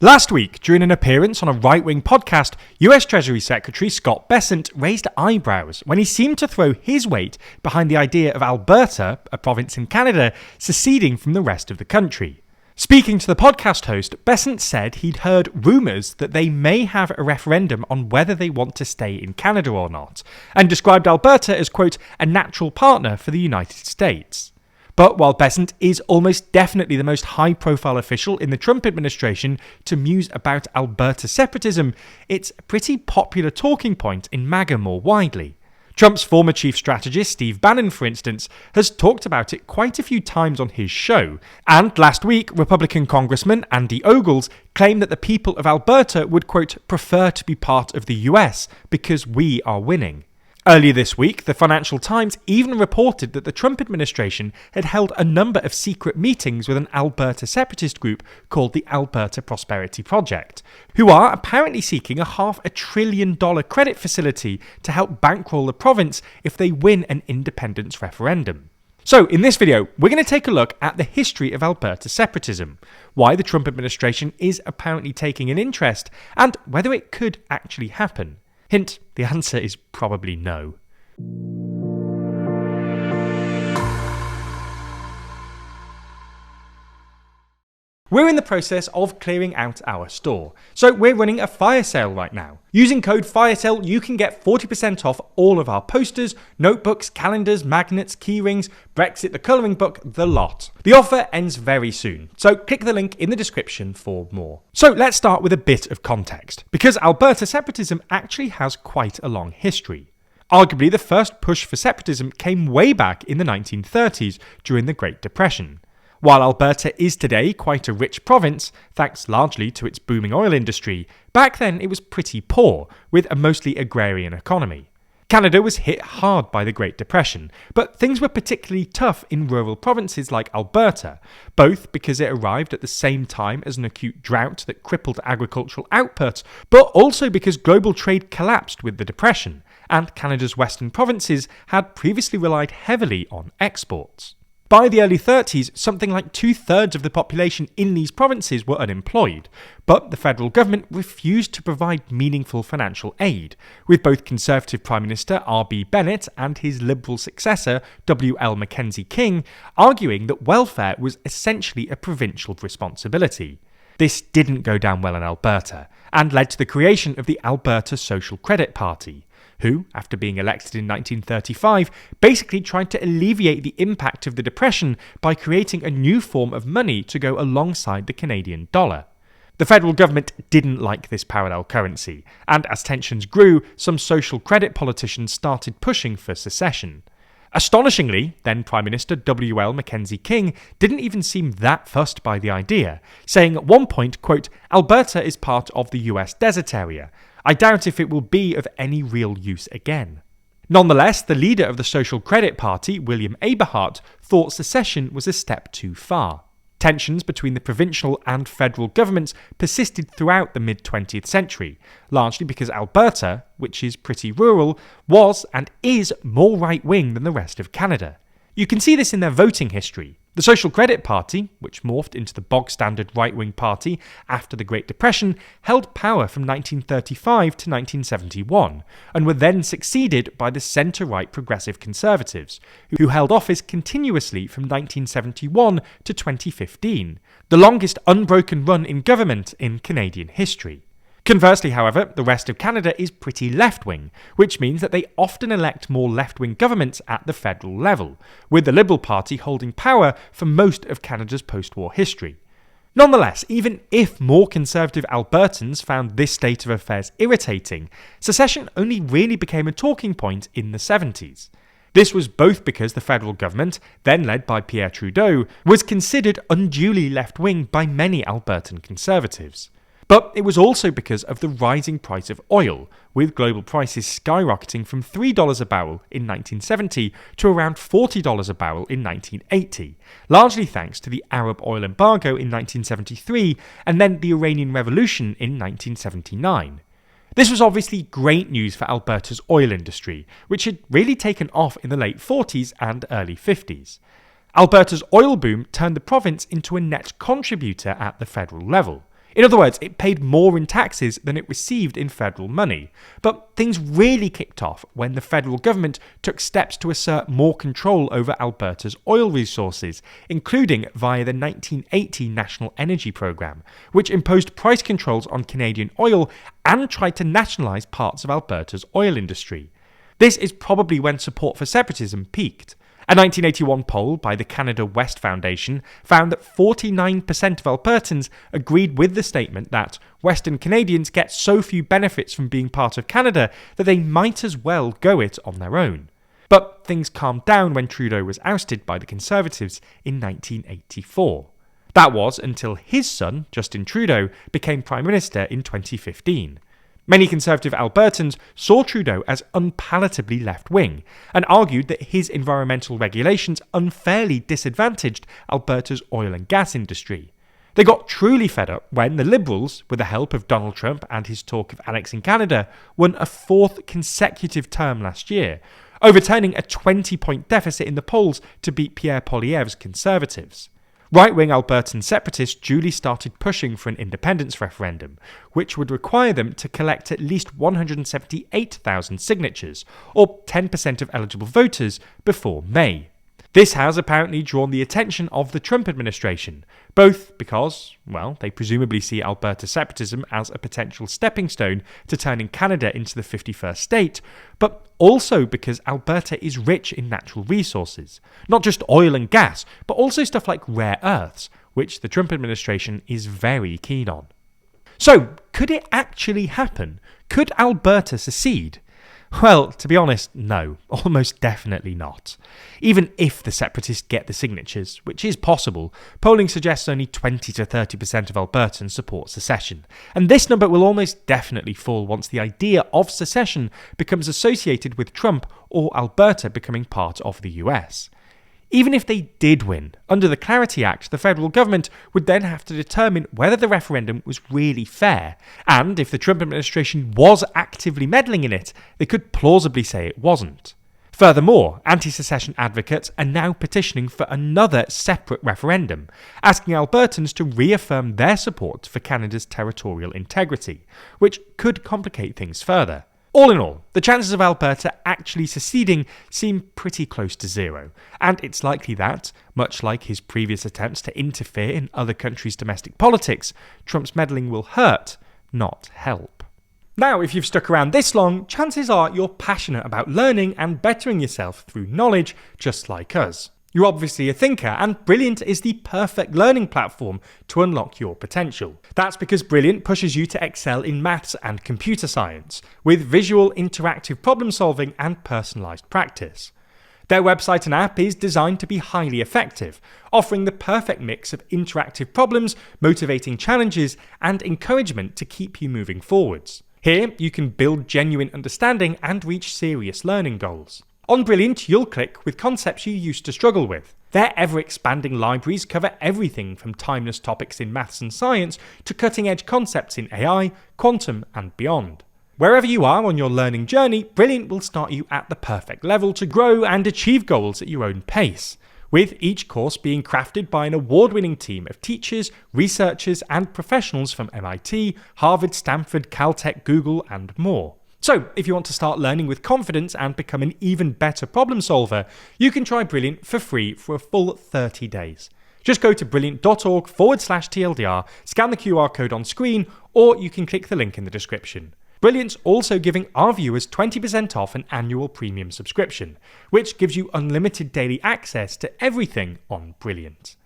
Last week, during an appearance on a right-wing podcast, US Treasury Secretary Scott Bessent raised eyebrows when he seemed to throw his weight behind the idea of Alberta, a province in Canada, seceding from the rest of the country. Speaking to the podcast host, Bessent said he'd heard rumours that they may have a referendum on whether they want to stay in Canada or not, and described Alberta as, quote, a natural partner for the United States. But while Bessent is almost definitely the most high-profile official in the Trump administration to muse about Alberta separatism, it's a pretty popular talking point in MAGA more widely. Trump's former chief strategist, Steve Bannon, for instance, has talked about it quite a few times on his show. And last week, Republican Congressman Andy Ogles claimed that the people of Alberta would, quote, prefer to be part of the US because we are winning. Earlier this week, the Financial Times even reported that the Trump administration had held a number of secret meetings with an Alberta separatist group called the Alberta Prosperity Project, who are apparently seeking a $500 billion credit facility to help bankroll the province if they win an independence referendum. So, in this video, we're going to take a look at the history of Alberta separatism, why the Trump administration is apparently taking an interest, and whether it could actually happen. Hint, the answer is probably no. We're in the process of clearing out our store, so we're running a fire sale right now. Using code FIRESALE, you can get 40% off all of our posters, notebooks, calendars, magnets, keyrings, Brexit the colouring book, the lot. The offer ends very soon, so click the link in the description for more. So let's start with a bit of context, because Alberta separatism actually has quite a long history. Arguably, the first push for separatism came way back in the 1930s during the Great Depression. While Alberta is today quite a rich province, thanks largely to its booming oil industry, back then it was pretty poor, with a mostly agrarian economy. Canada was hit hard by the Great Depression, but things were particularly tough in rural provinces like Alberta, both because it arrived at the same time as an acute drought that crippled agricultural output, but also because global trade collapsed with the Depression, and Canada's western provinces had previously relied heavily on exports. By the early 30s, something like 2/3 of the population in these provinces were unemployed, but the federal government refused to provide meaningful financial aid, with both Conservative Prime Minister R.B. Bennett and his Liberal successor W.L. Mackenzie King arguing that welfare was essentially a provincial responsibility. This didn't go down well in Alberta, and led to the creation of the Alberta Social Credit Party, who, after being elected in 1935, basically tried to alleviate the impact of the Depression by creating a new form of money to go alongside the Canadian dollar. The federal government didn't like this parallel currency, and as tensions grew, some social credit politicians started pushing for secession. Astonishingly, then Prime Minister W.L. Mackenzie King didn't even seem that fussed by the idea, saying at one point, quote, Alberta is part of the US desert area. I doubt if it will be of any real use again. Nonetheless, the leader of the Social Credit Party, William Aberhart, thought secession was a step too far. Tensions between the provincial and federal governments persisted throughout the mid-20th century, largely because Alberta, which is pretty rural, was and is more right-wing than the rest of Canada. You can see this in their voting history. The Social Credit Party, which morphed into the bog-standard right-wing party after the Great Depression, held power from 1935 to 1971, and were then succeeded by the centre-right Progressive Conservatives, who held office continuously from 1971 to 2015, the longest unbroken run in government in Canadian history. Conversely, however, the rest of Canada is pretty left-wing, which means that they often elect more left-wing governments at the federal level, with the Liberal Party holding power for most of Canada's post-war history. Nonetheless, even if more conservative Albertans found this state of affairs irritating, secession only really became a talking point in the 70s. This was both because the federal government, then led by Pierre Trudeau, was considered unduly left-wing by many Albertan conservatives. But it was also because of the rising price of oil, with global prices skyrocketing from $3 a barrel in 1970 to around $40 a barrel in 1980, largely thanks to the Arab oil embargo in 1973 and then the Iranian Revolution in 1979. This was obviously great news for Alberta's oil industry, which had really taken off in the late 40s and early 50s. Alberta's oil boom turned the province into a net contributor at the federal level. In other words, it paid more in taxes than it received in federal money. But things really kicked off when the federal government took steps to assert more control over Alberta's oil resources, including via the 1980 National Energy Programme, which imposed price controls on Canadian oil and tried to nationalise parts of Alberta's oil industry. This is probably when support for separatism peaked. A 1981 poll by the Canada West Foundation found that 49% of Albertans agreed with the statement that Western Canadians get so few benefits from being part of Canada that they might as well go it on their own. But things calmed down when Trudeau was ousted by the Conservatives in 1984. That was until his son, Justin Trudeau, became Prime Minister in 2015. Many Conservative Albertans saw Trudeau as unpalatably left-wing and argued that his environmental regulations unfairly disadvantaged Alberta's oil and gas industry. They got truly fed up when the Liberals, with the help of Donald Trump and his talk of annexing Canada, won a fourth consecutive term last year, overturning a 20-point deficit in the polls to beat Pierre Poilievre's Conservatives. Right-wing Albertan separatists duly started pushing for an independence referendum, which would require them to collect at least 178,000 signatures, or 10% of eligible voters, before May. This has apparently drawn the attention of the Trump administration, both because, well, they presumably see Alberta separatism as a potential stepping stone to turning Canada into the 51st state, but also because Alberta is rich in natural resources. Not just oil and gas, but also stuff like rare earths, which the Trump administration is very keen on. So, could it actually happen? Could Alberta secede? Well, to be honest, no, almost definitely not. Even if the separatists get the signatures, which is possible, polling suggests only 20 to 30% of Albertans support secession, and this number will almost definitely fall once the idea of secession becomes associated with Trump or Alberta becoming part of the US. Even if they did win, under the Clarity Act, the federal government would then have to determine whether the referendum was really fair, and if the Trump administration was actively meddling in it, they could plausibly say it wasn't. Furthermore, anti-secession advocates are now petitioning for another separate referendum, asking Albertans to reaffirm their support for Canada's territorial integrity, which could complicate things further. All in all, the chances of Alberta actually seceding seem pretty close to zero, and it's likely that, much like his previous attempts to interfere in other countries' domestic politics, Trump's meddling will hurt, not help. Now, if you've stuck around this long, chances are you're passionate about learning and bettering yourself through knowledge, just like us. You're obviously a thinker, and Brilliant is the perfect learning platform to unlock your potential. That's because Brilliant pushes you to excel in maths and computer science, with visual, interactive problem solving and personalised practice. Their website and app is designed to be highly effective, offering the perfect mix of interactive problems, motivating challenges, and encouragement to keep you moving forwards. Here, you can build genuine understanding and reach serious learning goals. On Brilliant, you'll click with concepts you used to struggle with. Their ever-expanding libraries cover everything from timeless topics in maths and science to cutting-edge concepts in AI, quantum, and beyond. Wherever you are on your learning journey, Brilliant will start you at the perfect level to grow and achieve goals at your own pace, with each course being crafted by an award-winning team of teachers, researchers, and professionals from MIT, Harvard, Stanford, Caltech, Google, and more. So, if you want to start learning with confidence and become an even better problem solver, you can try Brilliant for free for a full 30 days. Just go to brilliant.org/TLDR, scan the QR code on screen, or you can click the link in the description. Brilliant's also giving our viewers 20% off an annual premium subscription, which gives you unlimited daily access to everything on Brilliant.